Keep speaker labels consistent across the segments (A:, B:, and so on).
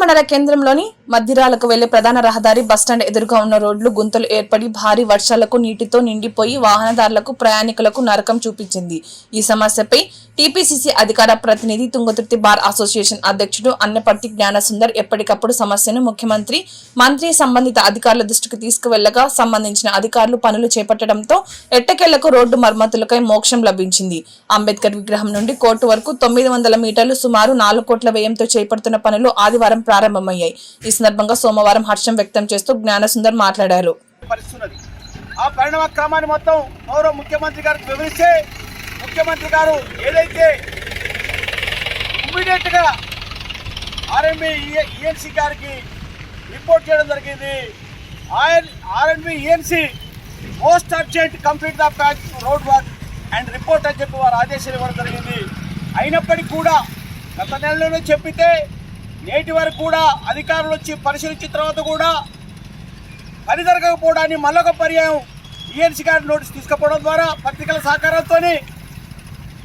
A: మండల కేంద్రంలోని మద్దిరాలకు వెళ్లే ప్రధాన రహదారి బస్టాండ్ ఎదురుగా ఉన్న రోడ్లు గుంతలు ఏర్పడి భారీ వర్షాలకు నీటితో నిండిపోయి వాహనదారులకు ప్రయాణికులకు నరకం చూపించింది. ఈ సమస్యపై టీపీసీసీ అధికార ప్రతినిధి తుంగతుర్తి బార్ అసోసియేషన్ అధ్యక్షుడు అన్నపర్తి జ్ఞానసుందర్ ఎప్పటికప్పుడు సమస్యను ముఖ్యమంత్రి, మంత్రి, సంబంధిత అధికారుల దృష్టికి తీసుకువెళ్లగా సంబంధించిన అధికారులు పనులు చేపట్టడంతో ఎట్టకేలకు రోడ్డు మరమ్మతులకై మోక్షం లభించింది. అంబేద్కర్ విగ్రహం నుండి కోర్టు వరకు 900 మీటర్లు సుమారు 4 కోట్ల వ్యయంతో చేపడుతున్న పనులు ఆదివారం ప్రారంభమయ్యాయి. ఈ సందర్భంగా సోమవారం హర్షం వ్యక్తం చేస్తూ జ్ఞానసుందర్ మాట్లాడారు.
B: ఆ పరిణామ క్రమాన్ని మొత్తం గౌరవ ముఖ్యమంత్రి గారికి వివరిస్తే ముఖ్యమంత్రి గారు ఏదైతే ఇమ్మీడియట్ గా ఆర్ఎంబి ఈఎన్సీ గారికి రిపోర్ట్ చేయడం జరిగింది. RMB ENC most urgent complete the pack road work and report అని చెప్పి వారు ఆదేశాలు ఇవ్వడం జరిగింది. అయినప్పటికీ కూడా గత నెలలోనే చెప్పితే నేటి వరకు కూడా అధికారులు వచ్చి పరిశీలించిన తర్వాత కూడా పని జరగకపోవడాన్ని మళ్ళొక పర్యాయం ఈఎన్సీ గారి నోటీస్ తీసుకుపోవడం ద్వారా పత్రికల సహకారంతో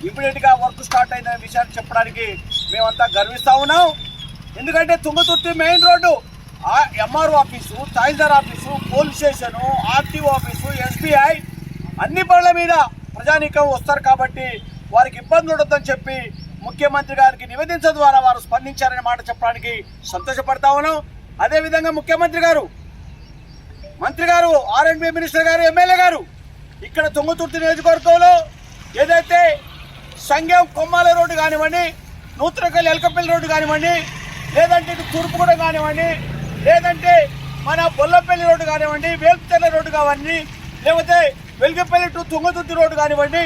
B: ఇమ్మీడియట్గా వర్క్ స్టార్ట్ అయిన విషయాన్ని చెప్పడానికి మేమంతా గర్విస్తూ ఉన్నాం. ఎందుకంటే Tungaturthi main road MRO office, తహసీల్దార్ office, police station, RTO office, SBI అన్ని పనుల మీద ప్రజానీకం వస్తారు కాబట్టి వారికి ఇబ్బంది ఉండొద్దని చెప్పి ముఖ్యమంత్రి గారికి నివేదించడం ద్వారా వారు స్పందించారనే మాట చెప్పడానికి సంతోషపడతా ఉన్నాం. అదేవిధంగా ముఖ్యమంత్రి గారు, మంత్రి గారు, ఆర్ఎండ్బి మినిస్టర్ గారు, ఎమ్మెల్యే గారు ఇక్కడ తుంగతుర్తి నియోజకవర్గంలో ఏదైతే సంగం కొమ్మాల రోడ్డు కానివ్వండి, నూతనకల్లి ఎలకపల్లి రోడ్డు కానివ్వండి, లేదంటే ఇటు తూర్పుగూడెం కానివ్వండి, లేదంటే మన బొల్లపల్లి రోడ్డు కానివ్వండి, వేల్పుచెర్ల రోడ్డు కానివ్వండి, లేకపోతే వెల్గపల్లి టు తుంగతుర్తి రోడ్డు కానివ్వండి,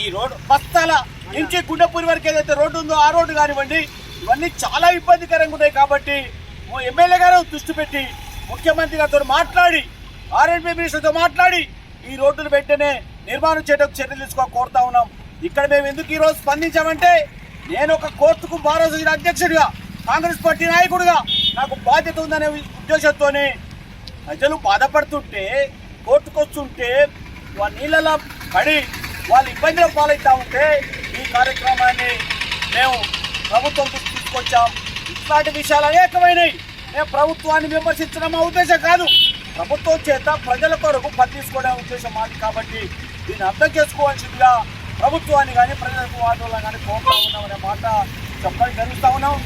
B: ఈ రోడ్డు బస్తాల నుంచి గుండెపూరి వరకు ఏదైతే రోడ్డు ఉందో ఆ రోడ్డు కానివ్వండి, ఇవన్నీ చాలా ఇబ్బందికరంగా ఉన్నాయి. కాబట్టి ఎమ్మెల్యే గారు దృష్టి పెట్టి ముఖ్యమంత్రి గారితో మాట్లాడి, ఆర్ఎండ్బి మినిస్టర్తో మాట్లాడి ఈ రోడ్డును వెంటనే నిర్మాణం చేయడానికి చర్యలు కోరుతా ఉన్నాం. ఇక్కడ మేము ఎందుకు ఈరోజు స్పందించామంటే, నేను ఒక కోర్టుకు బార్ అసోసియేషన్ అధ్యక్షుడిగా, కాంగ్రెస్ పార్టీ నాయకుడిగా నాకు బాధ్యత ఉందనే ఉద్దేశంతోనే ప్రజలు బాధపడుతుంటే, కోర్టుకు వస్తుంటే నీళ్ళలో పడి వాళ్ళు ఇబ్బందులు పాలవుతూ ఉంటే ఈ కార్యక్రమాన్ని మేము ప్రభుత్వం తీసుకొచ్చాం. ఇట్లాంటి విషయాలు అనేకమైనవి. మేము ప్రభుత్వాన్ని విమర్శించడం మా ఉద్దేశం కాదు, ప్రభుత్వం చేత ప్రజల కొరకు పని తీసుకోవడం ఉద్దేశం మాది. కాబట్టి దీన్ని అర్థం చేసుకోవాల్సిందిగా ప్రభుత్వాన్ని కానీ ప్రజలకు వాటిలో కానీ కోరుతా ఉన్నామనే మాట చెప్పడానికి జరుగుతూ ఉన్నాం.